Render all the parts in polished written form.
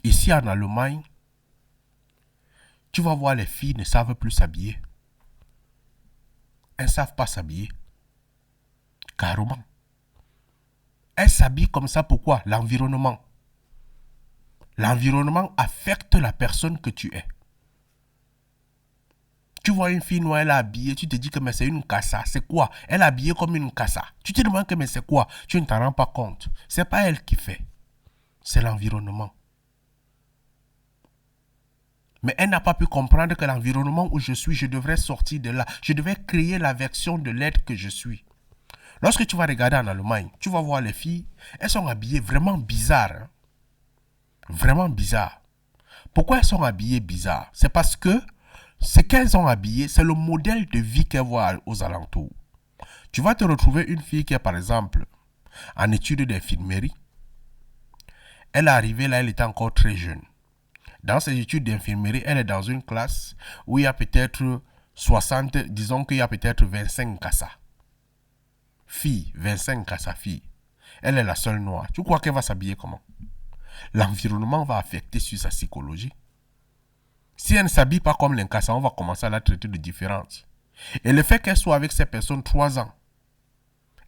Ici en Allemagne, tu vas voir les filles ne savent plus s'habiller. Elles ne savent pas s'habiller. Carrément. Elles s'habillent comme ça, pourquoi? L'environnement. L'environnement affecte la personne que tu es. Tu vois une fille noire, elle est habillée, tu te dis que mais c'est une cassa. C'est quoi? Elle est habillée comme une cassa. Tu te demandes que mais c'est quoi? Tu ne t'en rends pas compte. C'est pas elle qui fait. C'est l'environnement. Mais elle n'a pas pu comprendre que l'environnement où je suis, je devrais sortir de là. Je devais créer la version de l'être que je suis. Lorsque tu vas regarder en Allemagne, tu vas voir les filles, elles sont habillées vraiment bizarres. Hein? Vraiment bizarres. Pourquoi elles sont habillées bizarres? C'est parce que ce qu'elles ont habillé, c'est le modèle de vie qu'elles voient aux alentours. Tu vas te retrouver une fille qui est par exemple en études d'infirmerie. Elle est arrivée là, elle était encore très jeune. Dans ses études d'infirmerie, elle est dans une classe où il y a peut-être 60, disons qu'il y a peut-être 25 cassas. Filles, 25 cassas filles. Elle est la seule noire. Tu crois qu'elle va s'habiller comment? L'environnement va affecter sur sa psychologie. Si elle ne s'habille pas comme les cassas, on va commencer à la traiter de différente. Et le fait qu'elle soit avec ces personnes 3 ans,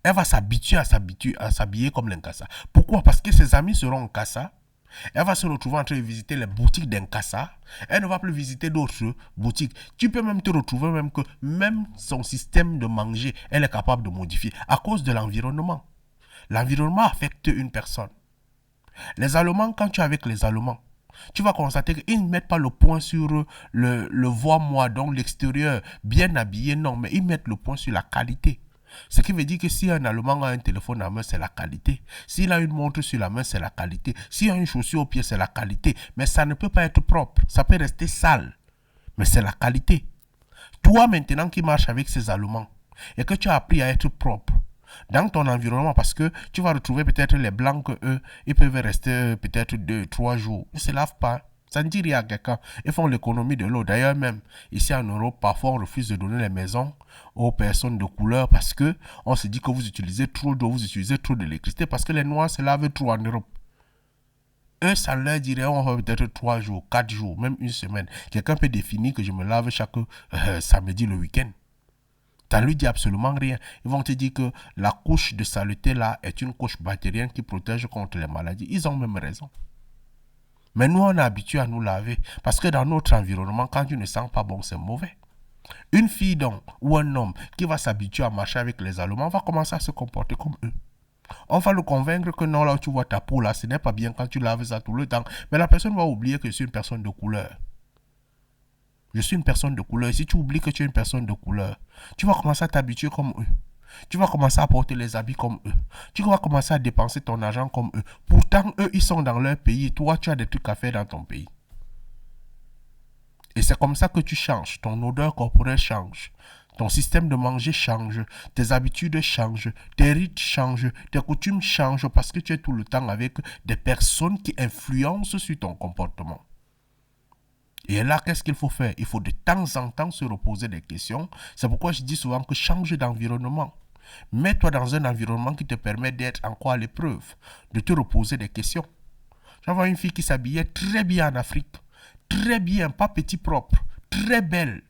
elle va s'habituer à s'habiller comme les cassas. Pourquoi? Parce que ses amis seront en cassa. Elle va se retrouver en train de visiter les boutiques d'un cassa. Elle ne va plus visiter d'autres boutiques. Tu peux même te retrouver même que même son système de manger, elle est capable de modifier à cause de l'environnement. L'environnement affecte une personne. Les Allemands, quand tu es avec les Allemands, tu vas constater qu'ils ne mettent pas le point sur le voir-moi, donc l'extérieur, bien habillé, non, mais ils mettent le point sur la qualité. Ce qui veut dire que si un Allemand a un téléphone à la main, c'est la qualité. S'il a une montre sur la main, c'est la qualité. S'il a une chaussure au pied, c'est la qualité. Mais ça ne peut pas être propre. Ça peut rester sale. Mais c'est la qualité. Toi, maintenant, qui marches avec ces Allemands et que tu as appris à être propre dans ton environnement, parce que tu vas retrouver peut-être les blancs que eux, ils peuvent rester peut-être 2-3 jours. Ils ne se lavent pas. Ça ne dit rien à quelqu'un. Ils font l'économie de l'eau. D'ailleurs, même ici en Europe, parfois on refuse de donner les maisons aux personnes de couleur parce que on se dit que vous utilisez trop d'eau, vous utilisez trop d'électricité parce que les Noirs se lavent trop en Europe. Eux, ça leur dirait on va peut-être 3 jours, 4 jours, même une semaine. Quelqu'un peut définir que je me lave chaque samedi le week-end. Ça ne lui dit absolument rien. Ils vont te dire que la couche de saleté là est une couche bactérienne qui protège contre les maladies. Ils ont même raison. Mais nous, on est habitué à nous laver. Parce que dans notre environnement, quand tu ne sens pas bon, c'est mauvais. Une fille donc, ou un homme qui va s'habituer à marcher avec les Allemands va commencer à se comporter comme eux. On va le convaincre que non, là où tu vois ta peau, là, ce n'est pas bien quand tu laves ça tout le temps. Mais la personne va oublier que je suis une personne de couleur. Je suis une personne de couleur. Si tu oublies que tu es une personne de couleur, tu vas commencer à t'habituer comme eux. Tu vas commencer à porter les habits comme eux. Tu vas commencer à dépenser ton argent comme eux. Pourtant, eux, ils sont dans leur pays. Toi, tu as des trucs à faire dans ton pays. Et c'est comme ça que tu changes. Ton odeur corporelle change. Ton système de manger change. Tes habitudes changent. Tes rites changent. Tes coutumes changent parce que tu es tout le temps avec des personnes qui influencent sur ton comportement. Et là, qu'est-ce qu'il faut faire? Il faut de temps en temps se reposer des questions. C'est pourquoi je dis souvent que change d'environnement. Mets-toi dans un environnement qui te permet d'être encore à l'épreuve, de te reposer des questions. J'avais une fille qui s'habillait très bien en Afrique. Très bien, pas petit propre, très belle.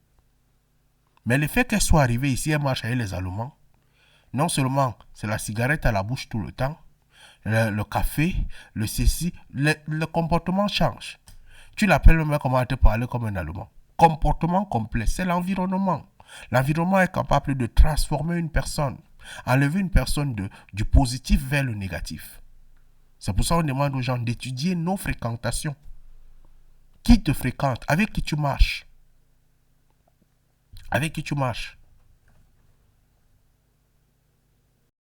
Mais le fait qu'elle soit arrivée ici, elle marche avec les Allemands. Non seulement c'est la cigarette à la bouche tout le temps, le café, le ceci, le comportement change. Tu l'appelles même comment te parler comme un Allemand. Comportement complet, c'est l'environnement. L'environnement est capable de transformer une personne, enlever une personne du positif vers le négatif. C'est pour ça qu'on demande aux gens d'étudier nos fréquentations. Qui te fréquente? Avec qui tu marches? Avec qui tu marches?